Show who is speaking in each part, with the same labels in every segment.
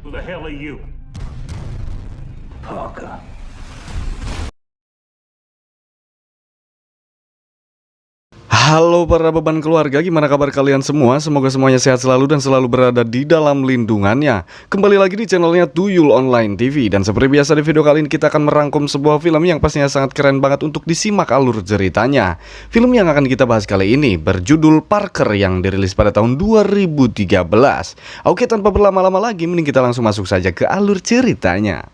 Speaker 1: Who the hell are you?
Speaker 2: Parker.
Speaker 3: Halo para beban keluarga, gimana kabar kalian semua? Semoga semuanya sehat selalu dan selalu berada di dalam lindungannya. Kembali lagi di channelnya Tuyul Online TV. Dan seperti biasa di video kali ini kita akan merangkum sebuah film yang pastinya sangat keren banget untuk disimak alur ceritanya. Film yang akan kita bahas kali ini berjudul Parker yang dirilis pada tahun 2013. Oke, tanpa berlama-lama lagi, mending kita langsung masuk saja ke alur ceritanya.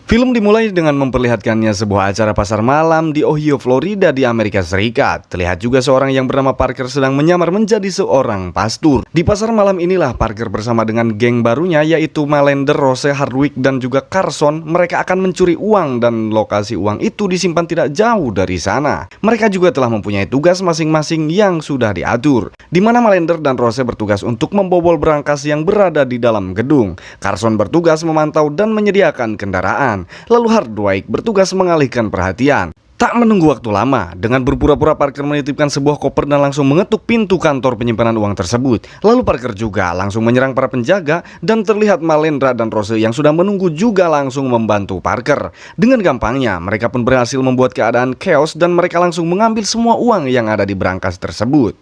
Speaker 3: Film dimulai dengan memperlihatkannya sebuah acara pasar malam di Ohio, Florida di Amerika Serikat. Terlihat juga seorang yang bernama Parker sedang menyamar menjadi seorang pastor. Di pasar malam inilah Parker bersama dengan geng barunya yaitu Malender, Rose, Hardwick, dan juga Carson. Mereka akan mencuri uang dan lokasi uang itu disimpan tidak jauh dari sana. Mereka juga telah mempunyai tugas masing-masing yang sudah diatur, di mana Malender dan Rose bertugas untuk membobol berangkas yang berada di dalam gedung. Carson bertugas memantau dan menyediakan kendaraan. Lalu Hardwick bertugas mengalihkan perhatian. Tak menunggu waktu lama, dengan berpura-pura Parker menitipkan sebuah koper dan langsung mengetuk pintu kantor penyimpanan uang tersebut. Lalu Parker juga langsung menyerang para penjaga dan terlihat Malendra dan Rose yang sudah menunggu juga langsung membantu Parker. Dengan gampangnya, mereka pun berhasil membuat keadaan chaos dan mereka langsung mengambil semua uang yang ada di berangkas tersebut.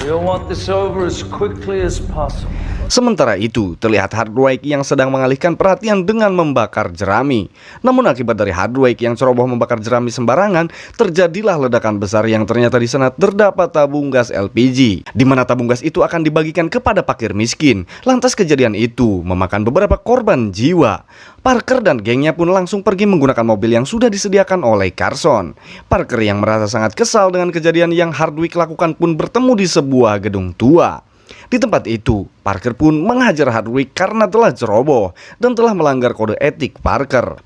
Speaker 2: We'll want this over as quickly as possible.
Speaker 3: Sementara itu, terlihat Hardwick yang sedang mengalihkan perhatian dengan membakar jerami. Namun akibat dari Hardwick yang ceroboh membakar jerami sembarangan, terjadilah ledakan besar yang ternyata di sana terdapat tabung gas LPG, di mana tabung gas itu akan dibagikan kepada fakir miskin. Lantas kejadian itu memakan beberapa korban jiwa. Parker dan gengnya pun langsung pergi menggunakan mobil yang sudah disediakan oleh Carson. Parker yang merasa sangat kesal dengan kejadian yang Hardwick lakukan pun bertemu di sebuah gedung tua. Di tempat itu, Parker pun menghajar Hardwick karena telah ceroboh dan telah melanggar kode etik Parker.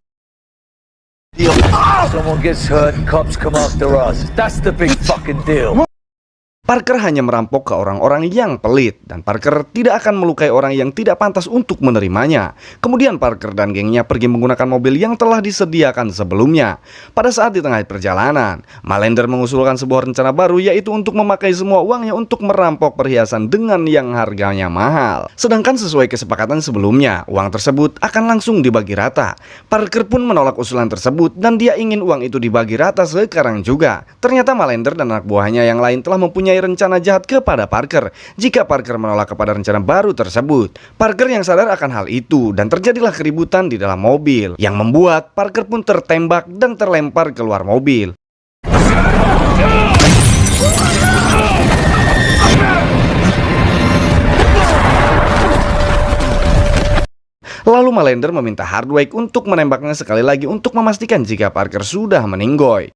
Speaker 2: Someone gets hurt and cops come after us. That's the big fucking deal.
Speaker 3: Parker hanya merampok ke orang-orang yang pelit, dan Parker tidak akan melukai orang yang tidak pantas untuk menerimanya. Kemudian Parker dan gengnya pergi menggunakan mobil yang telah disediakan sebelumnya. Pada saat di tengah perjalanan, Malender mengusulkan sebuah rencana baru, yaitu untuk memakai semua uangnya untuk merampok perhiasan dengan yang harganya mahal. Sedangkan sesuai kesepakatan sebelumnya, uang tersebut akan langsung dibagi rata. Parker pun menolak usulan tersebut dan dia ingin uang itu dibagi rata sekarang juga. Ternyata Malender dan anak buahnya yang lain telah mempunyai rencana jahat kepada Parker jika Parker menolak kepada rencana baru tersebut. Parker yang sadar akan hal itu dan terjadilah keributan di dalam mobil yang membuat Parker pun tertembak dan terlempar keluar mobil. Lalu Malender meminta Hardwick untuk menembaknya sekali lagi untuk memastikan jika Parker sudah meninggoy.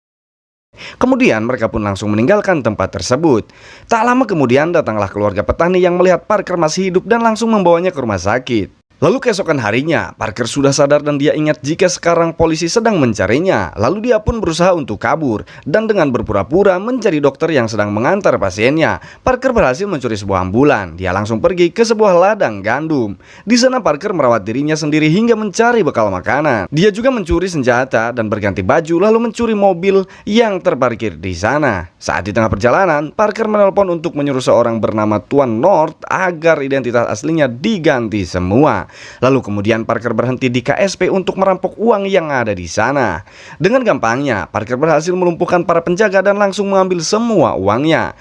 Speaker 3: Kemudian mereka pun langsung meninggalkan tempat tersebut. Tak lama kemudian datanglah keluarga petani yang melihat Parker masih hidup dan langsung membawanya ke rumah sakit. Lalu keesokan harinya, Parker sudah sadar dan dia ingat jika sekarang polisi sedang mencarinya. Lalu dia pun berusaha untuk kabur dan dengan berpura-pura menjadi dokter yang sedang mengantar pasiennya, Parker berhasil mencuri sebuah ambulan. Dia langsung pergi ke sebuah ladang gandum. Di sana Parker merawat dirinya sendiri hingga mencari bekal makanan. Dia juga mencuri senjata dan berganti baju lalu mencuri mobil yang terparkir di sana. Saat di tengah perjalanan, Parker menelpon untuk menyuruh seorang bernama Tuan North agar identitas aslinya diganti semua. Lalu kemudian Parker berhenti di KSP untuk merampok uang yang ada di sana. Dengan gampangnya, Parker berhasil melumpuhkan para penjaga dan langsung mengambil semua uangnya.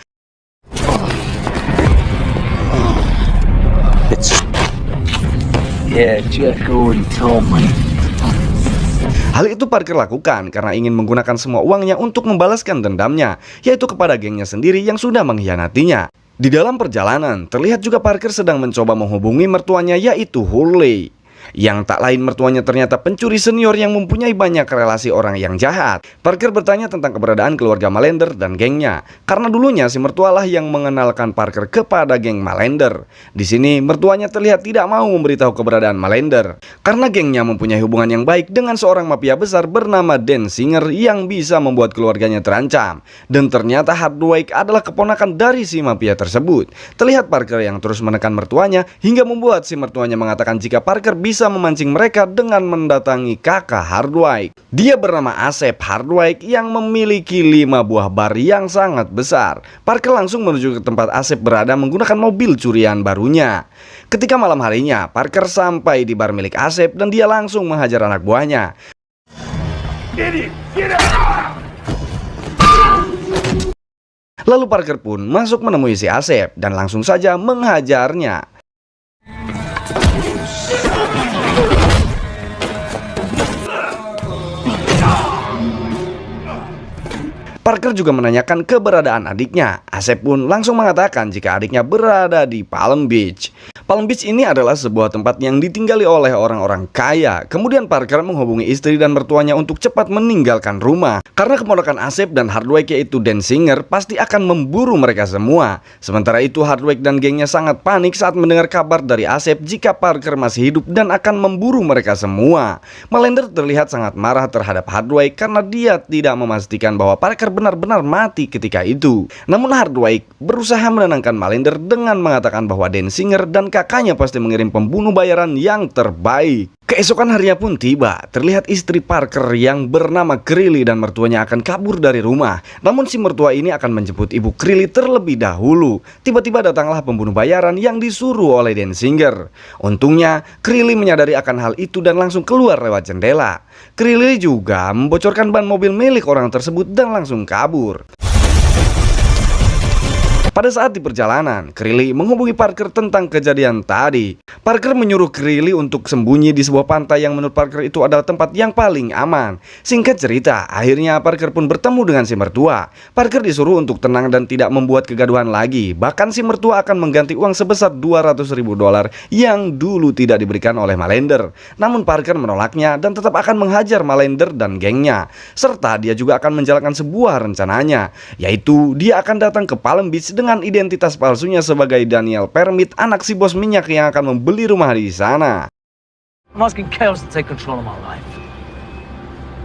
Speaker 3: Hal itu Parker lakukan karena ingin menggunakan semua uangnya untuk membalaskan dendamnya, yaitu kepada gengnya sendiri yang sudah mengkhianatinya. Di dalam perjalanan, terlihat juga Parker sedang mencoba menghubungi mertuanya yaitu Hurley. Yang tak lain mertuanya ternyata pencuri senior yang mempunyai banyak relasi orang yang jahat. Parker bertanya tentang keberadaan keluarga Malender dan gengnya, karena dulunya si mertualah yang mengenalkan Parker kepada geng Malender. Di sini mertuanya terlihat tidak mau memberitahu keberadaan Malender, karena gengnya mempunyai hubungan yang baik dengan seorang mafia besar bernama Dan Singer yang bisa membuat keluarganya terancam. Dan ternyata Hardwick adalah keponakan dari si mafia tersebut. Terlihat Parker yang terus menekan mertuanya hingga membuat si mertuanya mengatakan jika Parker bisa bisa memancing mereka dengan mendatangi kakak Hardwike. Dia bernama Asep Hardwike yang memiliki 5 buah bar yang sangat besar. Parker langsung menuju ke tempat Asep berada menggunakan mobil curian barunya. Ketika malam harinya, Parker sampai di bar milik Asep dan dia langsung menghajar anak buahnya. Lalu Parker pun masuk menemui si Asep dan langsung saja menghajarnya. Parker juga menanyakan keberadaan adiknya. Asep pun langsung mengatakan jika adiknya berada di Palm Beach. Palm Beach ini adalah sebuah tempat yang ditinggali oleh orang-orang kaya. Kemudian Parker menghubungi istri dan mertuanya untuk cepat meninggalkan rumah. Karena keponakan Asep dan Hardwike yaitu Dan Singer pasti akan memburu mereka semua. Sementara itu Hardwike dan gengnya sangat panik saat mendengar kabar dari Asep jika Parker masih hidup dan akan memburu mereka semua. Melander terlihat sangat marah terhadap Hardwike karena dia tidak memastikan bahwa Parker benar-benar mati ketika itu. Namun Hardwike berusaha menenangkan Melander dengan mengatakan bahwa Dan Singer dan kakaknya pasti mengirim pembunuh bayaran yang terbaik. Keesokan harinya pun tiba. Terlihat istri Parker yang bernama Krilly dan mertuanya akan kabur dari rumah. Namun si mertua ini akan menjemput ibu Krilly terlebih dahulu. Tiba-tiba datanglah pembunuh bayaran yang disuruh oleh Dan Singer. Untungnya Krilly menyadari akan hal itu dan langsung keluar lewat jendela. Krilly juga membocorkan ban mobil milik orang tersebut dan langsung kabur. Pada saat di perjalanan, Krilly menghubungi Parker tentang kejadian tadi. Parker menyuruh Krilly untuk sembunyi di sebuah pantai yang menurut Parker itu adalah tempat yang paling aman. Singkat cerita, akhirnya Parker pun bertemu dengan si mertua. Parker disuruh untuk tenang dan tidak membuat kegaduhan lagi. Bahkan si mertua akan mengganti uang sebesar $200.000 yang dulu tidak diberikan oleh Melander. Namun Parker menolaknya dan tetap akan menghajar Melander dan gengnya. Serta dia juga akan menjalankan sebuah rencananya, yaitu dia akan datang ke Palm Beach dengan identitas palsunya sebagai Daniel Permit, anak si bos minyak yang akan membeli rumah di sana.
Speaker 2: I'm asking chaos to take control of my life.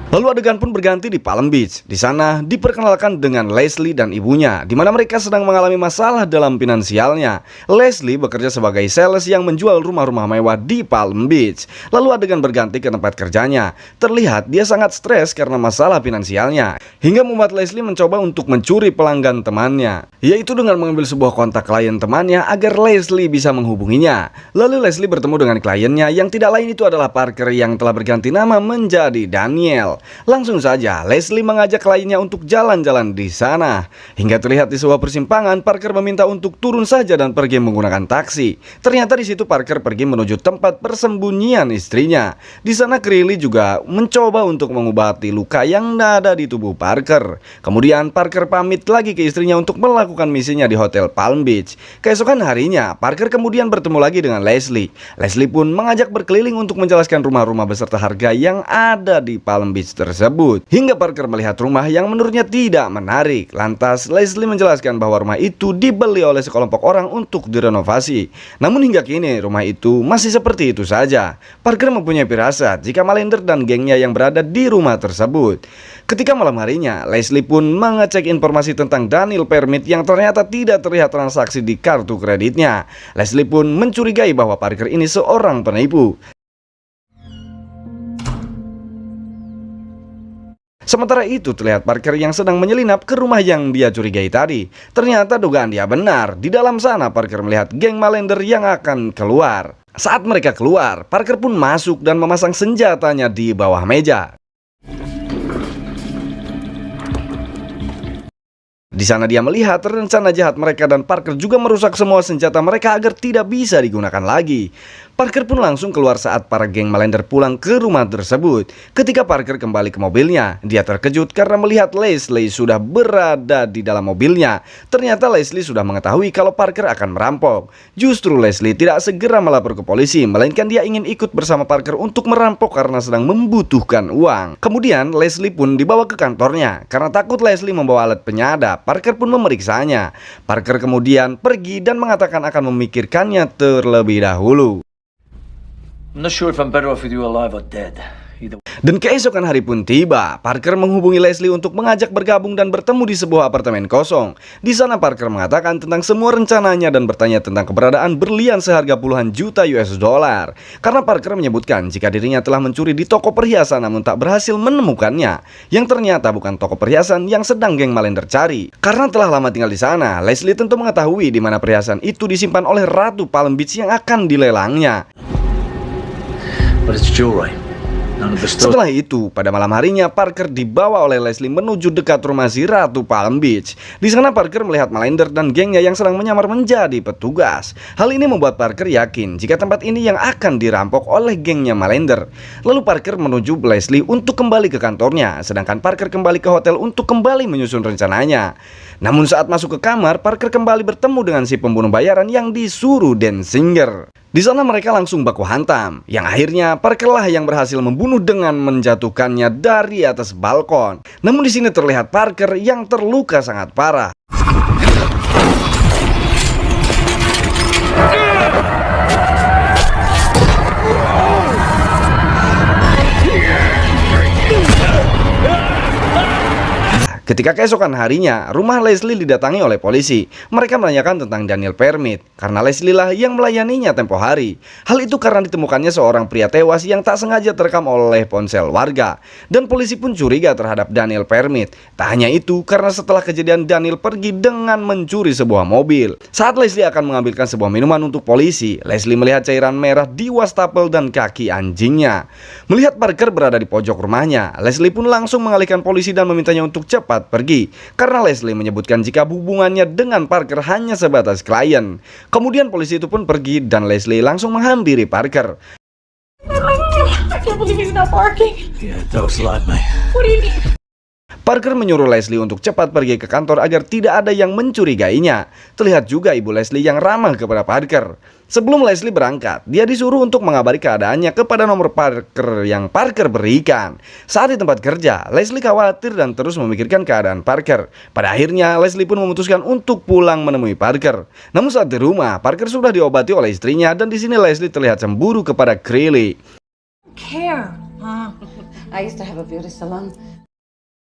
Speaker 3: Lalu adegan pun berganti di Palm Beach. Di sana diperkenalkan dengan Leslie dan ibunya, di mana mereka sedang mengalami masalah dalam finansialnya. Leslie bekerja sebagai sales yang menjual rumah-rumah mewah di Palm Beach. Lalu adegan berganti ke tempat kerjanya. Terlihat dia sangat stres karena masalah finansialnya, hingga membuat Leslie mencoba untuk mencuri pelanggan temannya, yaitu dengan mengambil sebuah kontak klien temannya agar Leslie bisa menghubunginya. Lalu Leslie bertemu dengan kliennya yang tidak lain itu adalah Parker yang telah berganti nama menjadi Daniel. Langsung saja Leslie mengajak kliennya untuk jalan-jalan di sana. Hingga terlihat di sebuah persimpangan, Parker meminta untuk turun saja dan pergi menggunakan taksi. Ternyata di situ Parker pergi menuju tempat persembunyian istrinya. Di sana Krilly juga mencoba untuk mengobati luka yang ada di tubuh Parker. Kemudian Parker pamit lagi ke istrinya untuk melakukan misinya di Hotel Palm Beach. Keesokan harinya Parker kemudian bertemu lagi dengan Leslie. Leslie pun mengajak berkeliling untuk menjelaskan rumah-rumah beserta harga yang ada di Palm Beach tersebut. Hingga Parker melihat rumah yang menurutnya tidak menarik. Lantas Leslie menjelaskan bahwa rumah itu dibeli oleh sekelompok orang untuk direnovasi. Namun hingga kini rumah itu masih seperti itu saja. Parker mempunyai firasat jika Melander dan gengnya yang berada di rumah tersebut. Ketika malam harinya, Leslie pun mengecek informasi tentang Daniel Permit yang ternyata tidak terlihat transaksi di kartu kreditnya. Leslie pun mencurigai bahwa Parker ini seorang penipu. Sementara itu terlihat Parker yang sedang menyelinap ke rumah yang dia curigai tadi. Ternyata dugaan dia benar. Di dalam sana Parker melihat geng Melander yang akan keluar. Saat mereka keluar, Parker pun masuk dan memasang senjatanya di bawah meja. Di sana dia melihat rencana jahat mereka dan Parker juga merusak semua senjata mereka agar tidak bisa digunakan lagi. Parker pun langsung keluar saat para geng Melander pulang ke rumah tersebut. Ketika Parker kembali ke mobilnya, dia terkejut karena melihat Leslie sudah berada di dalam mobilnya. Ternyata Leslie sudah mengetahui kalau Parker akan merampok. Justru Leslie tidak segera melapor ke polisi, melainkan dia ingin ikut bersama Parker untuk merampok karena sedang membutuhkan uang. Kemudian Leslie pun dibawa ke kantornya. Karena takut Leslie membawa alat penyadap, Parker pun memeriksanya. Parker kemudian pergi dan mengatakan akan memikirkannya terlebih dahulu.
Speaker 2: I'm not sure if I'm better off with you alive or dead.
Speaker 3: Dan keesokan hari pun tiba. Parker menghubungi Leslie untuk mengajak bergabung dan bertemu di sebuah apartemen kosong. Di sana Parker mengatakan tentang semua rencananya dan bertanya tentang keberadaan berlian seharga puluhan juta US dollar. Karena Parker menyebutkan jika dirinya telah mencuri di toko perhiasan namun tak berhasil menemukannya. Yang ternyata bukan toko perhiasan yang sedang geng Malender cari. Karena telah lama tinggal di sana, Leslie tentu mengetahui di mana perhiasan itu disimpan oleh Ratu Palm Beach yang akan dilelangnya.
Speaker 2: But it's jewelry.
Speaker 3: Setelah itu, pada malam harinya Parker dibawa oleh Leslie menuju dekat rumah si Ratu Palm Beach. Di sana Parker melihat Malender dan gengnya yang sedang menyamar menjadi petugas. Hal ini membuat Parker yakin jika tempat ini yang akan dirampok oleh gengnya Malender. Lalu Parker menuju Leslie untuk kembali ke kantornya, sedangkan Parker kembali ke hotel untuk kembali menyusun rencananya. Namun saat masuk ke kamar, Parker kembali bertemu dengan si pembunuh bayaran yang disuruh Denzinger. Di sana mereka langsung baku hantam, yang akhirnya Parker lah yang berhasil membunuh dengan menjatuhkannya dari atas balkon. Namun di sini terlihat Parker yang terluka sangat parah. Ketika keesokan harinya, rumah Leslie didatangi oleh polisi. Mereka menanyakan tentang Daniel Permit, karena Leslie lah yang melayaninya tempo hari. Hal itu karena ditemukannya seorang pria tewas yang tak sengaja terekam oleh ponsel warga. Dan polisi pun curiga terhadap Daniel Permit. Tak hanya itu, karena setelah kejadian Daniel pergi dengan mencuri sebuah mobil. Saat Leslie akan mengambilkan sebuah minuman untuk polisi, Leslie melihat cairan merah di wastafel dan kaki anjingnya. Melihat Parker berada di pojok rumahnya, Leslie pun langsung mengalihkan polisi dan memintanya untuk cepat pergi, karena Leslie menyebutkan jika hubungannya dengan Parker hanya sebatas klien. Kemudian polisi itu pun pergi dan Leslie langsung menghampiri Parker.
Speaker 1: I can't believe he's not barking.
Speaker 2: Yeah, dog's alive, mate.
Speaker 1: What do you need?
Speaker 3: Parker menyuruh Leslie untuk cepat pergi ke kantor agar tidak ada yang mencurigainya. Terlihat juga ibu Leslie yang ramah kepada Parker. Sebelum Leslie berangkat, dia disuruh untuk mengabari keadaannya kepada nomor Parker yang Parker berikan. Saat di tempat kerja, Leslie khawatir dan terus memikirkan keadaan Parker. Pada akhirnya, Leslie pun memutuskan untuk pulang menemui Parker. Namun saat di rumah, Parker sudah diobati oleh istrinya dan di sini Leslie terlihat cemburu kepada Creeley.
Speaker 1: Care.
Speaker 4: I used to have a beauty salon.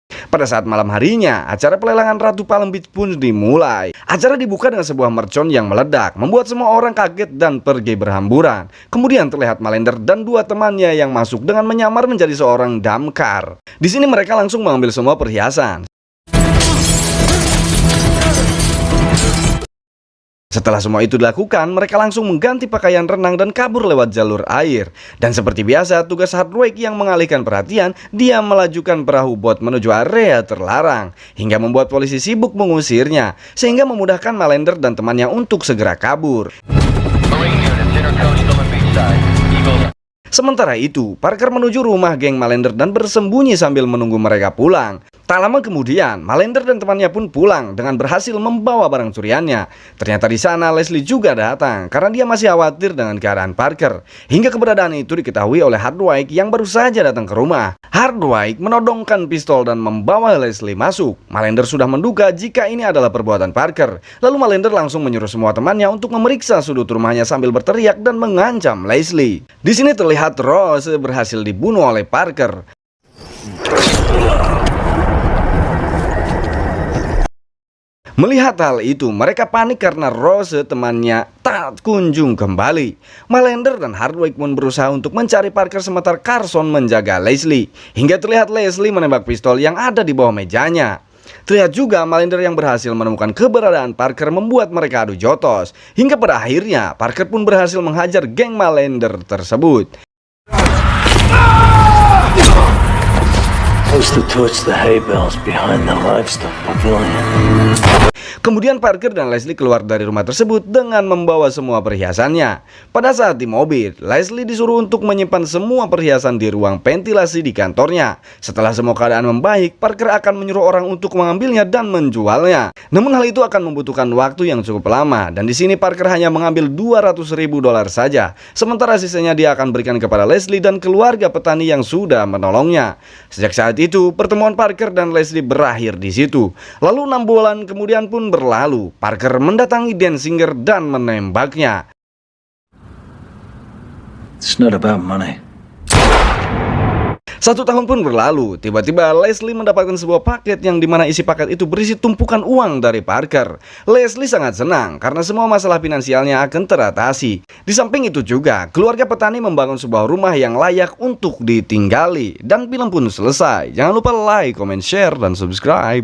Speaker 3: Pada saat malam harinya, acara pelelangan Ratu Palm Beach pun dimulai. Acara dibuka dengan sebuah mercon yang meledak, membuat semua orang kaget dan pergi berhamburan. Kemudian terlihat Malender dan dua temannya yang masuk dengan menyamar menjadi seorang damkar. Di sini mereka langsung mengambil semua perhiasan. Setelah semua itu dilakukan, mereka langsung mengganti pakaian renang dan kabur lewat jalur air. Dan seperti biasa, tugas Hardwick yang mengalihkan perhatian, dia melajukan perahu bot menuju area terlarang, hingga membuat polisi sibuk mengusirnya, sehingga memudahkan Malender dan temannya untuk segera kabur. Sementara itu, Parker menuju rumah geng Malender dan bersembunyi sambil menunggu mereka pulang. Tak lama kemudian, Malender dan temannya pun pulang dengan berhasil membawa barang curiannya. Ternyata di sana Leslie juga datang karena dia masih khawatir dengan keadaan Parker. Hingga keberadaan itu diketahui oleh Hardwick yang baru saja datang ke rumah. Hardwick menodongkan pistol dan membawa Leslie masuk. Malender sudah menduga jika ini adalah perbuatan Parker. Lalu Malender langsung menyuruh semua temannya untuk memeriksa sudut rumahnya sambil berteriak dan mengancam Leslie. Di sini terlihat Rose berhasil dibunuh oleh Parker. Melihat hal itu, mereka panik karena Rose temannya tak kunjung kembali. Malender dan Hardwick pun berusaha untuk mencari Parker sementara Carson menjaga Leslie. Hingga terlihat Leslie menembak pistol yang ada di bawah mejanya. Terlihat juga Malender yang berhasil menemukan keberadaan Parker membuat mereka adu jotos. Hingga pada akhirnya Parker pun berhasil menghajar geng Malender tersebut.
Speaker 2: Close the torch the hay bales behind the livestock pavilion.
Speaker 3: Kemudian Parker dan Leslie keluar dari rumah tersebut dengan membawa semua perhiasannya. Pada saat di mobil, Leslie disuruh untuk menyimpan semua perhiasan di ruang ventilasi di kantornya. Setelah semua keadaan membaik, Parker akan menyuruh orang untuk mengambilnya dan menjualnya. Namun hal itu akan membutuhkan waktu yang cukup lama, dan di sini Parker hanya mengambil $200.000 saja. Sementara sisanya dia akan berikan kepada Leslie dan keluarga petani yang sudah menolongnya. Sejak saat itu, pertemuan Parker dan Leslie berakhir di situ. Lalu 6 bulan kemudian pun berlalu, Parker mendatangi Denzinger dan menembaknya.
Speaker 2: It's not about money.
Speaker 3: 1 tahun pun berlalu, tiba-tiba Leslie mendapatkan sebuah paket yang dimana isi paket itu berisi tumpukan uang dari Parker. Leslie sangat senang karena semua masalah finansialnya akan teratasi. Di samping itu juga, keluarga petani membangun sebuah rumah yang layak untuk ditinggali. Dan film pun selesai. Jangan lupa like, comment, share, dan subscribe.